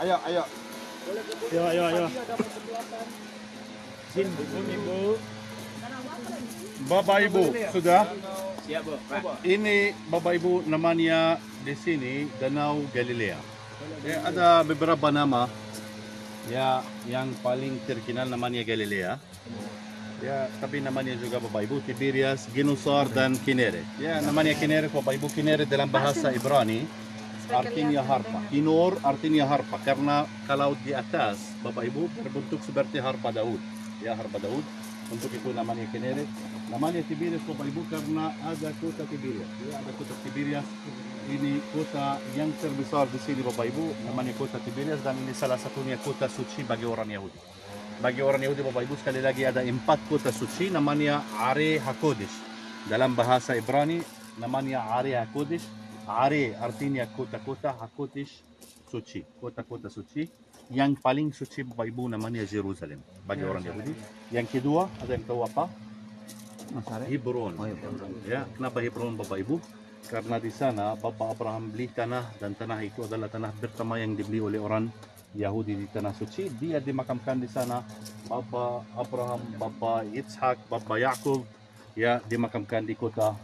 Ayo, ayo. Ayo. Sin, Ibu. Bapak Ibu, sudah? Siap, Bu. Pak. Ini Bapak Ibu namanya di sini Danau Galilea. Ya, ada beberapa nama. Ya, yang paling terkenal namanya Galilea. Ya, tapi namanya juga Bapak Ibu Tiberias, Genusar dan Kineret. Ya, namanya Kineret Bapak Ibu Kineret dalam bahasa Ibrani artinya harpa. Kinor artinya harpa karena kalau di atas Bapak Ibu berbentuk seperti harpa Daud. Ya, harpa Daud. Untuk itu namanya Kineret. Namanya Tiberias Bapak Ibu karena ada kota Tiberias. Ya, ada kota Tiberias. Ini kota yang terbesar di sini Bapak Ibu. Namanya kota Tiberias dan ini salah satunya kota suci bagi orang Yahudi. Bagi orang Yahudi Bapak Ibu sekali lagi ada 4 kota suci namanya Are HaKodesh. Dalam bahasa Ibrani namanya Are HaKodesh. Are artinya kota-kota, HaKodesh suci. Kota-kota suci. Yang paling suci Bapak Ibu namanya Jerusalem bagi orang Yahudi. Yang kedua ada yang tahu apa? Hebron. Ya, kenapa Hebron Bapak Ibu? Karena di sana Bapak Abraham beli tanah dan tanah itu adalah tanah pertama yang dibeli oleh orang Yahudi di tanah suci. Dia dimakamkan di sana. Bapak Abraham, Bapak Ishak, Bapak Yakub ya dimakamkan di kota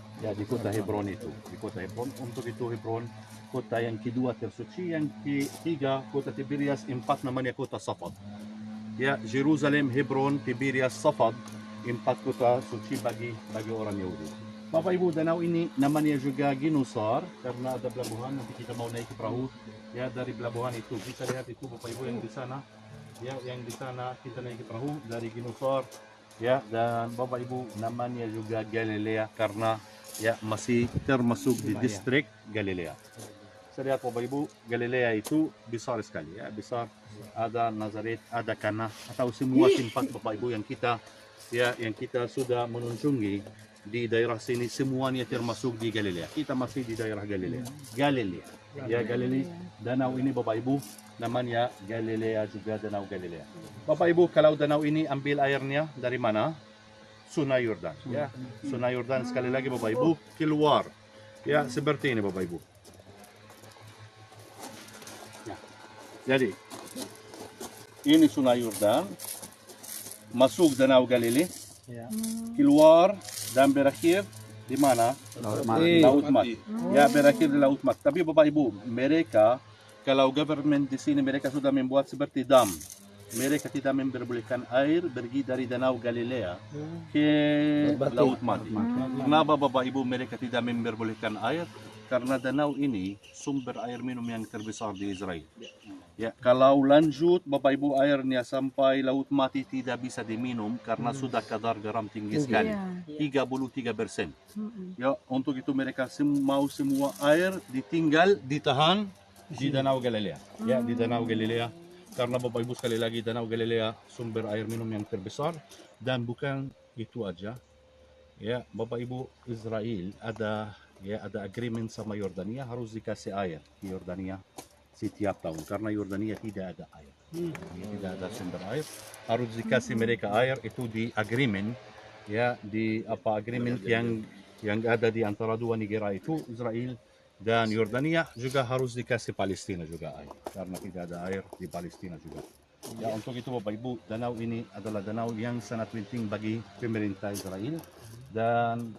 Hebron itu. Di kota Hebron. Untuk itu Hebron kota yang kedua tersuci, yang ketiga kota Tiberias, 4 namanya kota Safad. Ya, Jerusalem, Hebron, Tiberias, Safad, 4 kota suci bagi orang Yahudi. Bapak Ibu, danau ini namanya juga Genusar karena ada pelabuhan. Nanti kita mau naik ke perahu ya dari pelabuhan itu. Bisa lihat itu Bapak Ibu yang di sana. Ya, yang di sana kita naik ke perahu dari Genusar. Ya, dan Bapak Ibu namanya juga Galilea karena ya masih termasuk di distrik Galilea. Saya lihat Bapak Ibu, Galilea itu besar sekali ya, besar. Ada Nazaret, ada Kana, atau semua tempat Bapak Ibu yang kita sudah mengunjungi di daerah sini semuanya termasuk di Galilea. Kita masih di daerah Galilea. Ya, Galilea. Danau ini Bapak Ibu namanya Galilea juga Danau Galilea. Bapak Ibu, kalau danau ini ambil airnya dari mana? Sungai Yordan. Ya, Sungai Yordan sekali lagi Bapak Ibu keluar. Ya, seperti ini Bapak Ibu. Ya. Jadi ini Sungai Yordan masuk Danau Galilea. Keluar dan berakhir di mana? Laut Mati. Ya, berakhir di Laut Mati. Tapi Bapak Ibu, mereka kalau government di sini mereka sudah membuat seperti dam. Mereka tidak memperbolehkan air pergi dari Danau Galilea ke Laut Mati. Kenapa Bapak Ibu mereka tidak memperbolehkan air? Karena danau ini sumber air minum yang terbesar di Israel. Ya, kalau lanjut Bapak Ibu airnya sampai Laut Mati tidak bisa diminum karena sudah kadar garam tinggi sekali, 33%. Ya, untuk itu mereka mau semua air ditahan di Danau Galilea. Ya, di Danau Galilea. Karena Bapak Ibu sekali lagi Danau Galilea sumber air minum yang terbesar dan bukan itu aja. Ya, Bapak Ibu Israel ada agreement sama Yordania harus dikasih air di Yordania setiap tahun karena Yordania tidak ada air. Tidak ada sumber air, harus dikasih mereka air itu di agreement ya, di agreement yang ada di antara dua negara itu Israel dan Yordania. Juga harus dikasih Palestina juga air karena tidak ada air di Palestina juga. Ya, untuk itu Bapak Ibu, danau ini adalah danau yang sangat penting bagi pemerintah Israel dan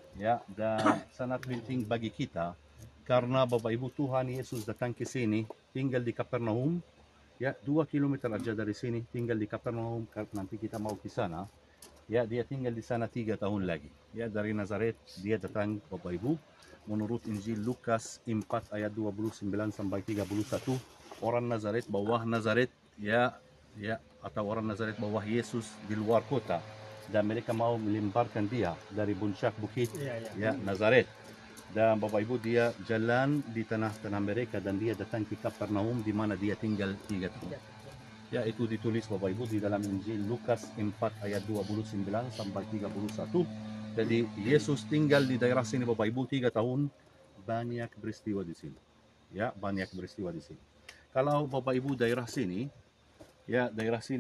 sangat penting bagi kita karena Bapak Ibu Tuhan Yesus datang ke sini, tinggal di Kapernaum, ya 2 kilometer aja dari sini, tinggal di Kapernaum. Nanti kita mau ke sana, ya dia tinggal di sana 3 tahun lagi. Ya, dari Nazaret dia datang Bapak Ibu, menurut Injil Lukas 4 ayat 29 sampai 31, orang Nazaret bawah Nazaret atau orang Nazaret bawah Yesus di luar kota dan mereka mau melemparkan dia dari puncak bukit Nazaret. Dan Bapak Ibu dia jalan di tanah-tanah mereka dan dia datang ke Kapernaum di mana dia tinggal 3 tahun. Ya, itu ditulis Bapak Ibu di dalam Injil Lukas 4 ayat 29 sampai 31. Jadi Yesus tinggal di daerah sini Bapak Ibu 3 tahun, banyak peristiwa di sini. Ya, banyak peristiwa di sini. Kalau Bapak Ibu daerah sini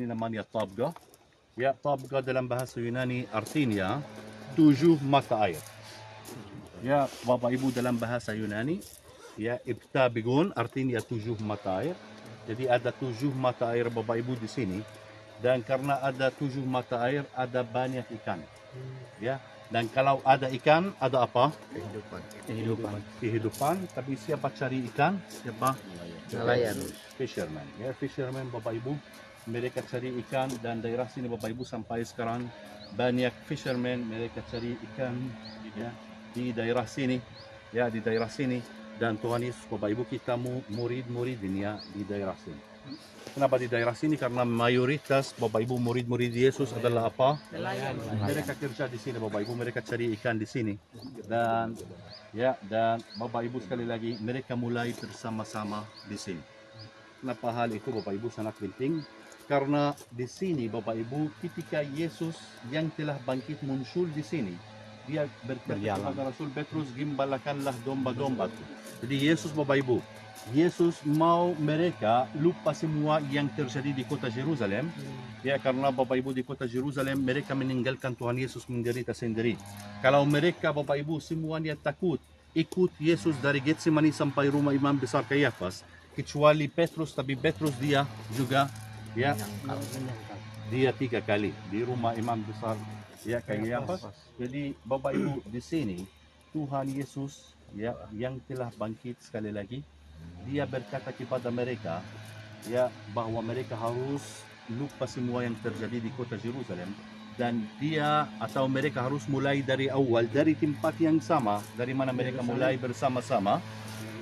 namanya Tabga. Ya, Tabga dalam bahasa Yunani artinya 7 mata air. Ya, Bapak Ibu dalam bahasa Yunani, ya Ibtabigun artinya 7 mata air. Jadi ada 7 mata air Bapak Ibu di sini. Dan karena ada 7 mata air, ada banyak ikan. Ya. Dan kalau ada ikan, ada apa? Kehidupan. Tapi siapa cari ikan? Siapa? Nelayan. Fisherman. Ya, fisherman Bapak Ibu. Mereka cari ikan dan daerah sini Bapak Ibu sampai sekarang banyak fisherman mereka cari ikan ya di daerah sini. Ya, di daerah sini. Dan Tuhan Yesus Bapak Ibu kita murid-muridnya di daerah sini. Kenapa di daerah sini? Karena mayoritas Bapak Ibu murid-murid Yesus adalah apa? Nelayan. Mereka kerja di sini Bapak Ibu, mereka cari ikan di sini. Dan Bapak Ibu sekali lagi mereka mulai bersama-sama di sini. Kenapa hal itu Bapak Ibu sangat penting? Karena di sini Bapak Ibu ketika Yesus yang telah bangkit muncul di sini, dia berkata kepada Rasul Petrus, gimbalakanlah domba-dombaku. Jadi Yesus Bapak Ibu, Yesus mau mereka lupa semua yang terjadi di kota Yerusalem. Ya, karena Bapak Ibu di kota Yerusalem mereka meninggalkan Tuhan Yesus menderita sendiri. Kalau mereka Bapak Ibu semuanya takut ikut Yesus dari Getsemani sampai rumah Imam Besar Kayafas, kecuali Petrus, tapi Petrus dia juga ya dia 3 kali di rumah Imam Besar ya Kayafas. Jadi Bapak Ibu di sini Tuhan Yesus ya yang telah bangkit sekali lagi, dia berkata kepada mereka ya bahwa mereka harus lupa semua yang terjadi di kota Yerusalem dan dia atau mereka harus mulai dari awal dari tempat yang sama dari mana mereka mulai bersama-sama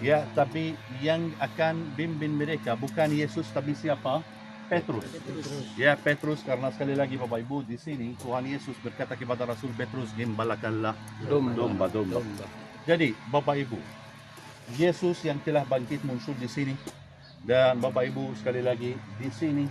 ya, tapi yang akan bimbing mereka bukan Yesus tapi siapa? Petrus. Ya, Petrus, karena sekali lagi Bapak Ibu di sini Tuhan Yesus berkata kepada Rasul Petrus, gimbalakanlah domba-domba. Jadi Bapak Ibu, Yesus yang telah bangkit muncul di sini dan Bapak Ibu sekali lagi di sini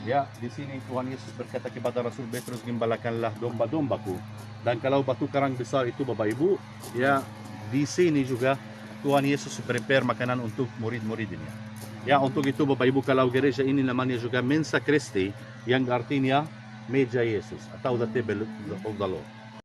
ya, di sini Tuhan Yesus berkata kepada Rasul Petrus, gimbalakanlah domba-dombaku. Dan kalau batu karang besar itu Bapak Ibu, ya di sini juga Tuhan Yesus prepare makanan untuk murid-muridnya. Ya, untuk itu Bapak Ibu kalau gereja ini namanya juga Mensa Christi yang artinya meja Yesus atau the table of the Lord.